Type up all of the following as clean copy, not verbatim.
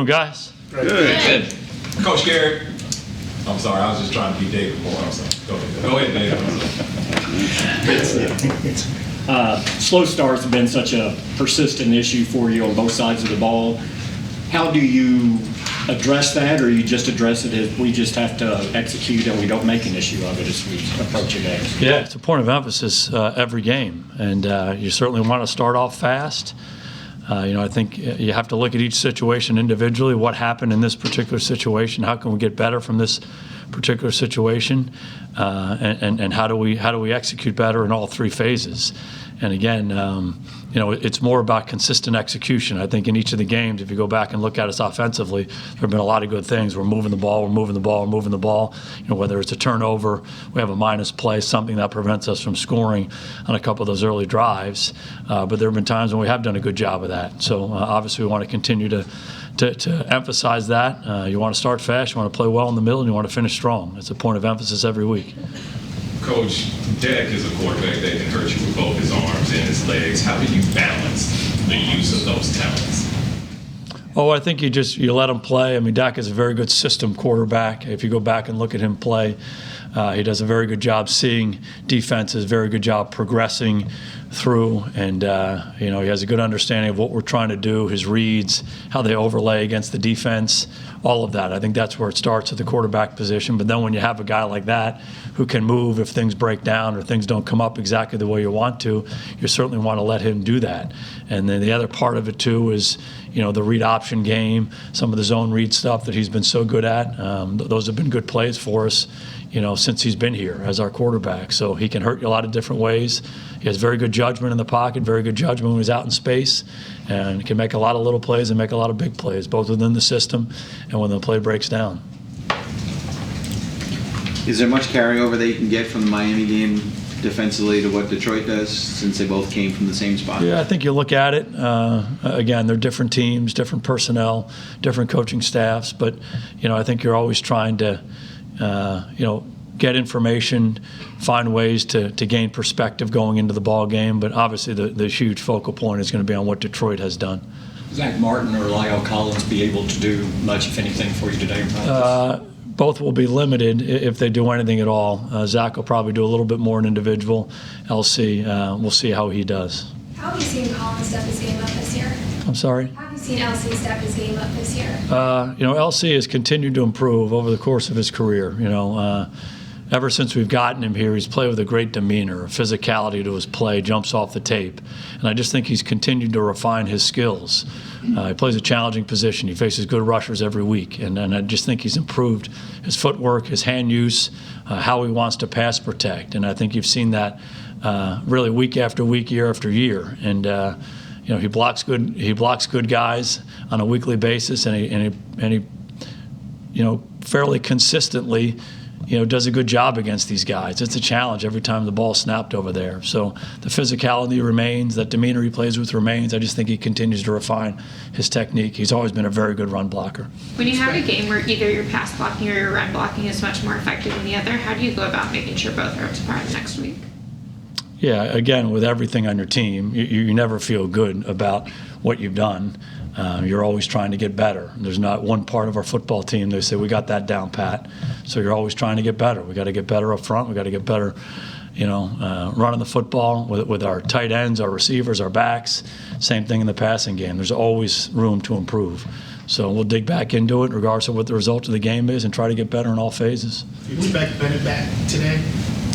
Guys. Good. Coach Garrett. I'm sorry, I was just trying to be David Moore. I'm sorry. Go ahead, David. Slow starts have been such a persistent issue for you on both sides of the ball. How do you address that, or you just address it as we just have to execute and we don't make an issue of it as we approach a game? Yeah, it's a point of emphasis every game, and you certainly want to start off fast. I think you have to look at each situation individually. What happened in this particular situation? How can we get better from this particular situation? And how do we execute better in all three phases? And again, it's more about consistent execution. I think in each of the games, if you go back and look at us offensively, there have been a lot of good things. We're moving the ball, whether it's a turnover, we have a minus play, something that prevents us from scoring on a couple of those early drives. But there have been times when we have done a good job of that. So obviously we want to continue to emphasize that. You want to start fast, you want to play well in the middle, and you want to finish strong. It's a point of emphasis every week. Coach, Dak is a quarterback that can hurt you with both his arms and his legs. How do you balance the use of those talents? Oh, I think you let him play. I mean, Dak is a very good system quarterback. If you go back and look at him play, he does a very good job seeing defenses, very good job progressing through, and he has a good understanding of what we're trying to do, his reads, how they overlay against the defense, all of that. I think that's where it starts at the quarterback position. But then when you have a guy like that who can move if things break down or things don't come up exactly the way you want to, you certainly want to let him do that. And then the other part of it too is the read option game, some of the zone read stuff that he's been so good at. Those have been good plays for us since he's been here as our quarterback. So he can hurt you a lot of different ways. He has very good judgment in the pocket, very good judgment when he's out in space, and can make a lot of little plays and make a lot of big plays, both within the system and when the play breaks down. Is there much carryover that you can get from the Miami game defensively to what Detroit does, since they both came from the same spot? Yeah, I think you look at it. Again, they're different teams, different personnel, different coaching staffs, but I think you're always trying to get information, find ways to gain perspective going into the ball game. But obviously the huge focal point is going to be on what Detroit has done. Zach Martin or Lyle Collins be able to do much, if anything, for you today in practice? Both will be limited if they do anything at all. Zach will probably do a little bit more in individual. LC, we'll see how he does. How have you seen Collins step his game up this year? I'm sorry? How have you seen LC step his game up this year? LC has continued to improve over the course of his career. Ever since we've gotten him here, he's played with a great demeanor, a physicality to his play, jumps off the tape. And I just think he's continued to refine his skills. He plays a challenging position. He faces good rushers every week. And I just think he's improved his footwork, his hand use, how he wants to pass protect. And I think you've seen that really week after week, year after year. And he blocks good guys on a weekly basis, and he fairly consistently does a good job against these guys. It's a challenge every time the ball's snapped over there. So the physicality remains, that demeanor he plays with remains. I just think he continues to refine his technique. He's always been a very good run blocker. When you have a game where either your pass blocking or your run blocking is much more effective than the other, how do you go about making sure both are up to par the next week? Yeah, again, with everything on your team, you never feel good about what you've done. You're always trying to get better. There's not one part of our football team they say, we got that down pat. So you're always trying to get better. We got to get better up front. We got to get better, running the football with our tight ends, our receivers, our backs. Same thing in the passing game. There's always room to improve. So we'll dig back into it regardless of what the result of the game is and try to get better in all phases. You expect Bennett back today?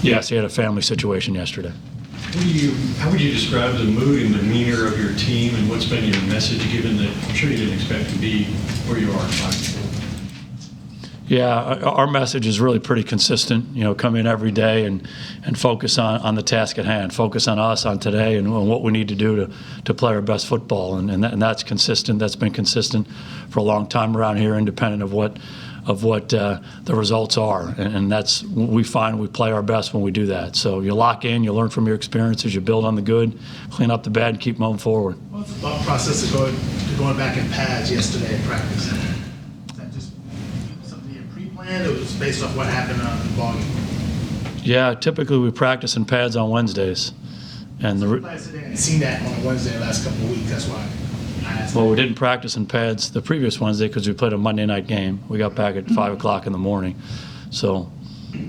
Yes, he had a family situation yesterday. How would you describe the mood and demeanor of your team, and what's been your message, given that I'm sure you didn't expect to be where you are in 5-4? Yeah, our message is really pretty consistent. Come in every day and focus on the task at hand. Focus on us, on today, and on what we need to do to play our best football. And that's consistent. That's been consistent for a long time around here, independent of what the results are. And that's we find we play our best when we do that. So you lock in, you learn from your experiences, you build on the good, clean up the bad, and keep moving forward. What's the thought process of going back in pads yesterday in practice? Is that just something you pre-planned, or was it based off what happened on the ball game? Yeah, typically we practice in pads on Wednesdays. And I hadn't seen that on a Wednesday the last couple of weeks, that's why. past? Well, we didn't practice in pads the previous Wednesday because we played a Monday night game. We got back at 5 o'clock in the morning. So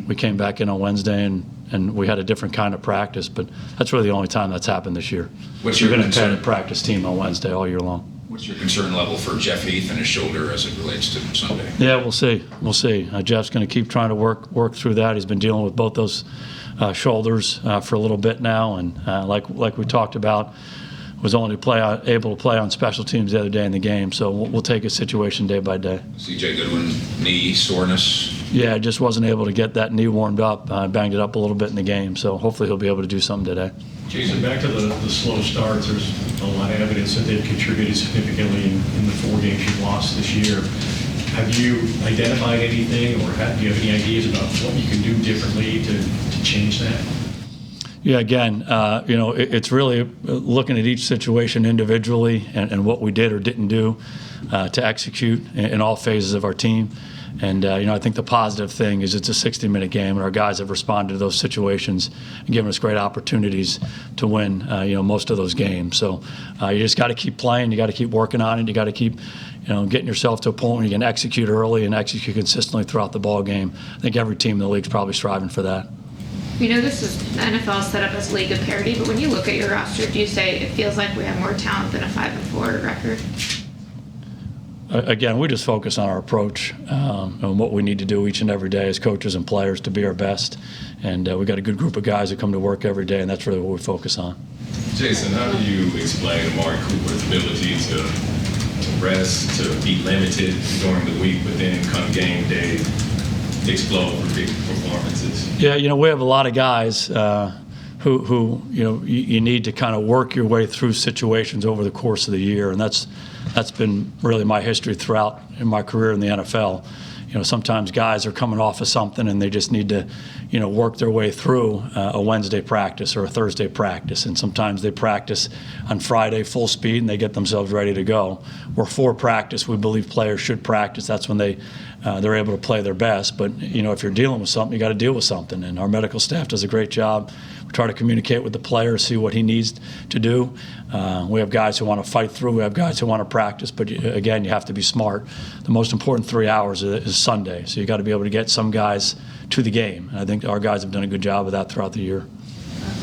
we came back in on Wednesday and we had a different kind of practice, but that's really the only time that's happened this year. What's We've your been a concern? padded practice team on Wednesday all year long. What's your concern level for Jeff Heath and his shoulder as it relates to Sunday? Yeah, we'll see. We'll see. Jeff's going to keep trying to work through that. He's been dealing with both those shoulders for a little bit now, and like we talked about, was only able to play on special teams the other day in the game. So we'll take a situation day by day. CJ Goodwin, knee soreness. Yeah, just wasn't able to get that knee warmed up. Banged it up a little bit in the game. So hopefully he'll be able to do something today. Jason, back to the slow starts, there's a lot of evidence that they've contributed significantly in the 4 games you've lost this year. Have you identified anything, or do you have any ideas about what you can do differently to change that? Yeah, again, it's really looking at each situation individually and what we did or didn't do to execute in all phases of our team. And, I think the positive thing is it's a 60-minute game, and our guys have responded to those situations and given us great opportunities to win, most of those games. So you just got to keep playing. You got to keep working on it. You got to keep, getting yourself to a point where you can execute early and execute consistently throughout the ball game. I think every team in the league is probably striving for that. We know this is the NFL set up as a league of parity, but when you look at your roster, do you say it feels like we have more talent than a 5-4 record? Again, we just focus on our approach and what we need to do each and every day as coaches and players to be our best. And we got a good group of guys that come to work every day, and that's really what we focus on. Jason, how do you explain Amari Cooper's ability to rest, to be limited during the week, but then come game day, explode for big performances? Yeah, we have a lot of guys who you need to kind of work your way through situations over the course of the year, and that's been really my history throughout in my career in the NFL. Sometimes guys are coming off of something and they just need to, work their way through a Wednesday practice or a Thursday practice. And sometimes they practice on Friday full speed and they get themselves ready to go. Or for practice, we believe players should practice. That's when they're able to play their best. But, if you're dealing with something, you got to deal with something. And our medical staff does a great job. We try to communicate with the player, see what he needs to do. We have guys who want to fight through. We have guys who want to practice. But, again, you have to be smart. The most important 3 hours is Sunday. So you got to be able to get some guys to the game. And I think our guys have done a good job of that throughout the year.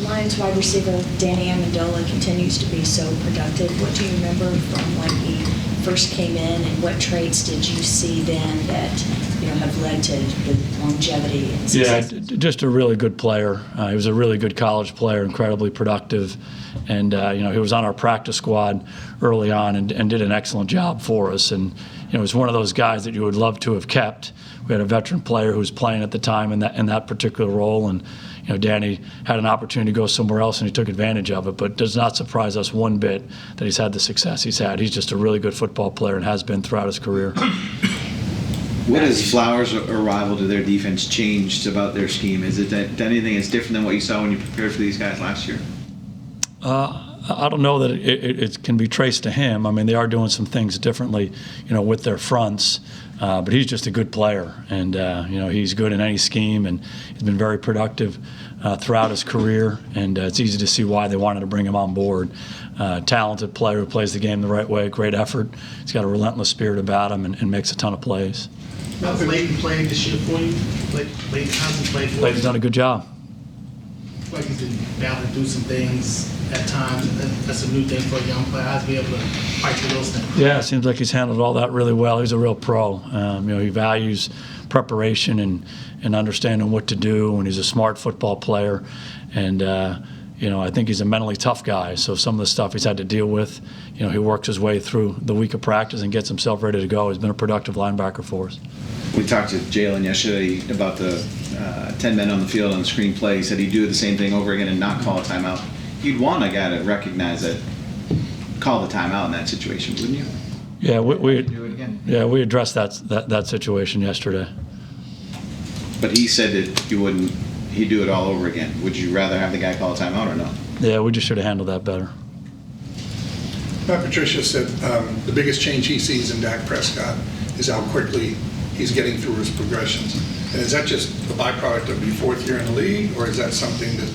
Lions wide receiver Danny Amendola continues to be so productive. What do you remember from when he first came in, and what traits did you see then that have led to the longevity and success? Yeah, just a really good player. He was a really good college player, incredibly productive, and he was on our practice squad early on and did an excellent job for us. And he was one of those guys that you would love to have kept. We had a veteran player who was playing at the time in that particular role, and Danny had an opportunity to go somewhere else, and he took advantage of it. But it does not surprise us one bit that he's had the success he's had. He's just a really good football player and has been throughout his career. What has Flowers' arrival to their defense changed about their scheme? Is it that anything is different than what you saw when you prepared for these guys last year? I don't know that it can be traced to him. I mean, they are doing some things differently, with their fronts. But he's just a good player, and he's good in any scheme, and he's been very productive throughout his career. And it's easy to see why they wanted to bring him on board. Talented player who plays the game the right way, great effort. He's got a relentless spirit about him and makes a ton of plays. How's Leighton played this year for you? Leighton, how's he played for you? Leighton's done a good job. Like he's been battling through some things at times, and that's a new thing for a young player. How's he able to fight through those things? Yeah, it seems like he's handled all that really well. He's a real pro. He values preparation and understanding what to do, and he's a smart football player. And, I think he's a mentally tough guy. So some of the stuff he's had to deal with, he works his way through the week of practice and gets himself ready to go. He's been a productive linebacker for us. We talked to Jalen yesterday about the 10 men on the field on the screen play. He said he'd do the same thing over again and not call a timeout. You'd want a guy to recognize that, call the timeout in that situation, wouldn't you? Yeah, we Do it again. Yeah, we addressed that situation yesterday. But he said that he'd do it all over again. Would you rather have the guy call a timeout or no? Yeah, we just should have handled that better. Matt Patricia said the biggest change he sees in Dak Prescott is how quickly he's getting through his progressions. And is that just a byproduct of your 4th year in the league, or is that something that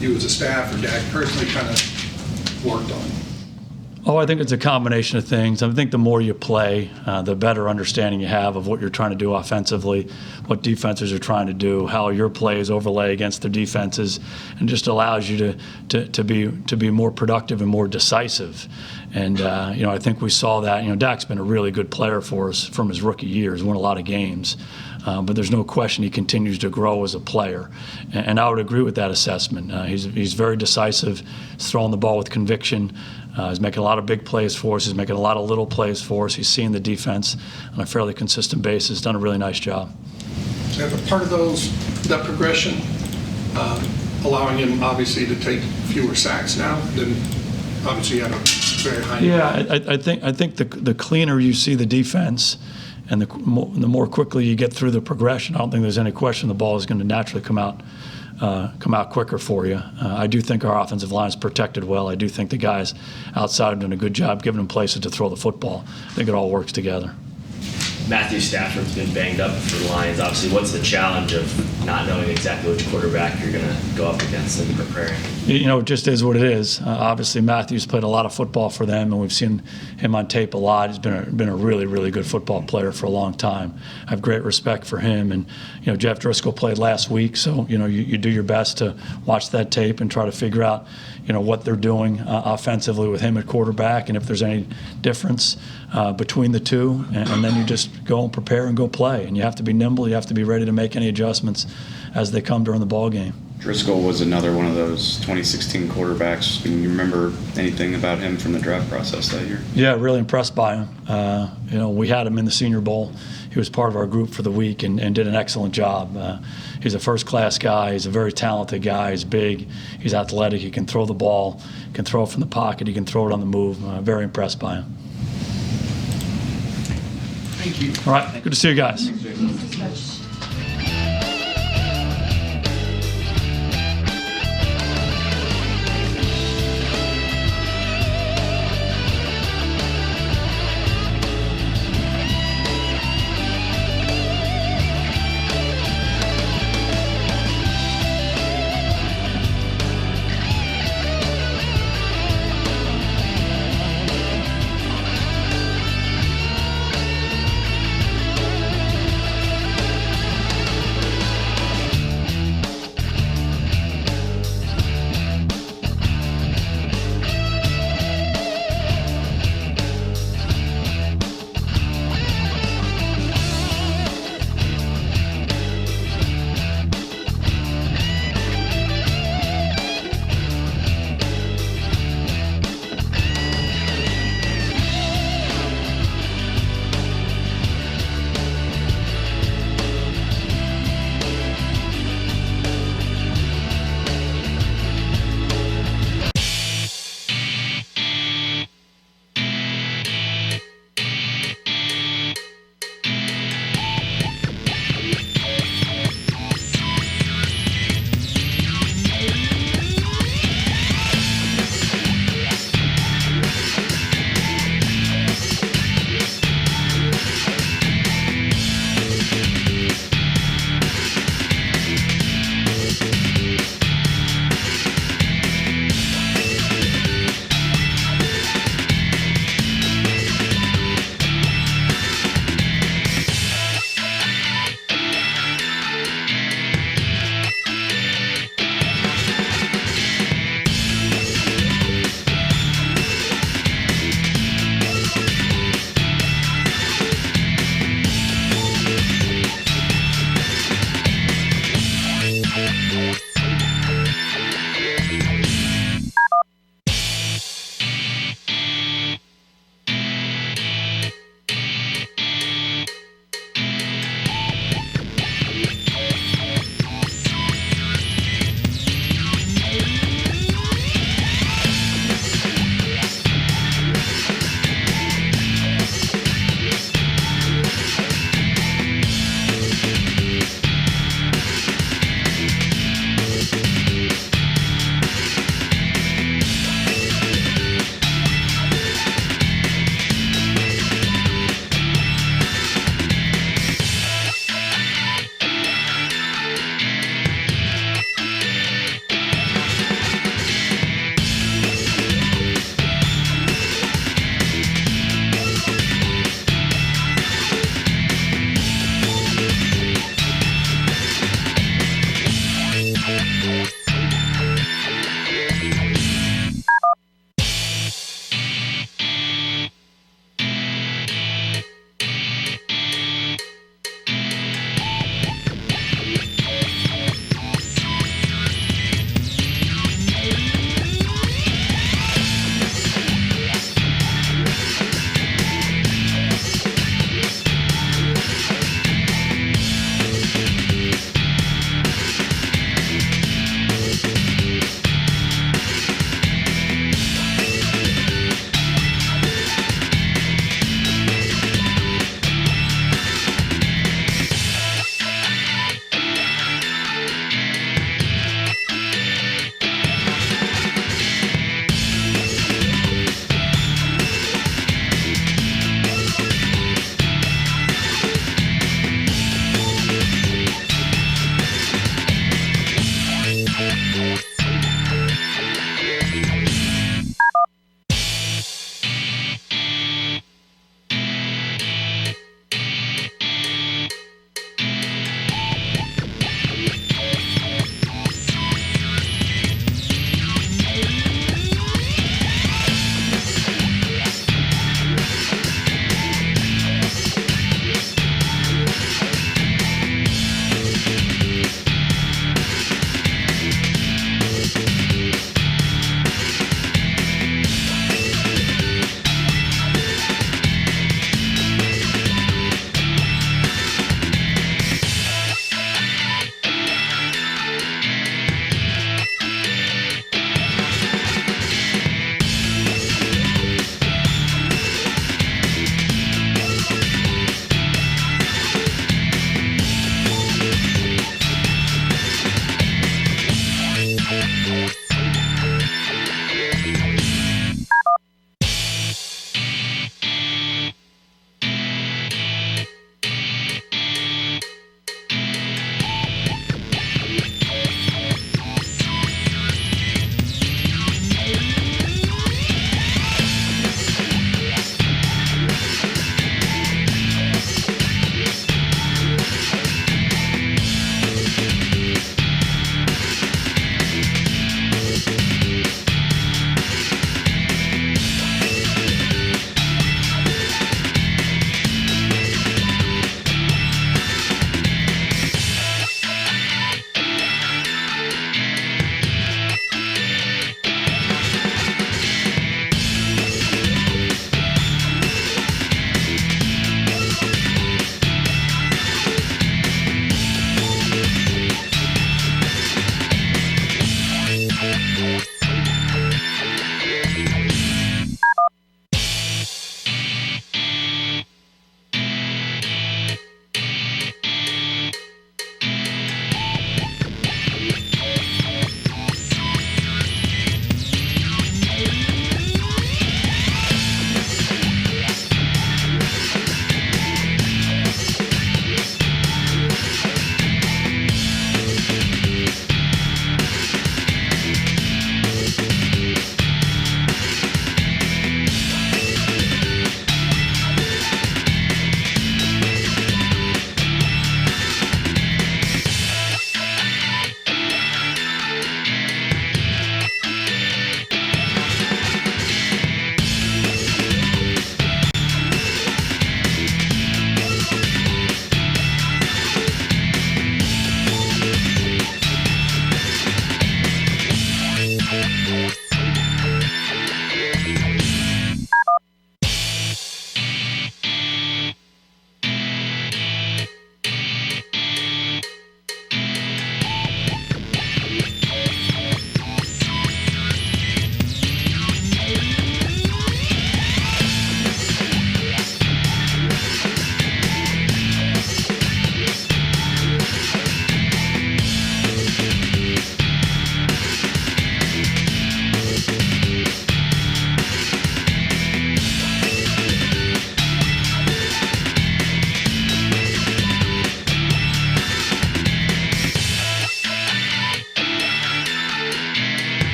you as a staff or Dak personally kind of worked on? Oh, I think it's a combination of things. I think the more you play, the better understanding you have of what you're trying to do offensively, what defenses are trying to do, how your plays overlay against their defenses, and just allows you to be more productive and more decisive. And I think we saw that. Dak's been a really good player for us from his rookie year. He's won a lot of games. But there's no question he continues to grow as a player. And I would agree with that assessment. He's very decisive. He's throwing the ball with conviction. He's making a lot of big plays for us. He's making a lot of little plays for us. He's seeing the defense on a fairly consistent basis. Done a really nice job. So part of that progression, allowing him obviously to take fewer sacks now than obviously he had a very high. Yeah, I think the cleaner you see the defense, and the more quickly you get through the progression, I don't think there's any question the ball is going to naturally come out quicker for you. I do think our offensive line is protected well. I do think the guys outside have done a good job giving them places to throw the football. I think it all works together. Matthew Stafford's been banged up for the Lions. Obviously, what's the challenge of not knowing exactly which quarterback you're going to go up against and preparing? It just is what it is. Obviously, Matthew's played a lot of football for them, and we've seen him on tape a lot. He's been a really, really good football player for a long time. I have great respect for him. And, Jeff Driscoll played last week, so, you do your best to watch that tape and try to figure out, what they're doing offensively with him at quarterback and if there's any difference between the two. And then you just go and prepare and go play. And you have to be nimble. You have to be ready to make any adjustments as they come during the ball game. Driscoll was another one of those 2016 quarterbacks. Can you remember anything about him from the draft process that year? Yeah, really impressed by him. We had him in the Senior Bowl. He was part of our group for the week and did an excellent job. He's a first-class guy. He's a very talented guy. He's big. He's athletic. He can throw the ball. He can throw it from the pocket. He can throw it on the move. Very impressed by him. Thank you. All right, good to see you guys.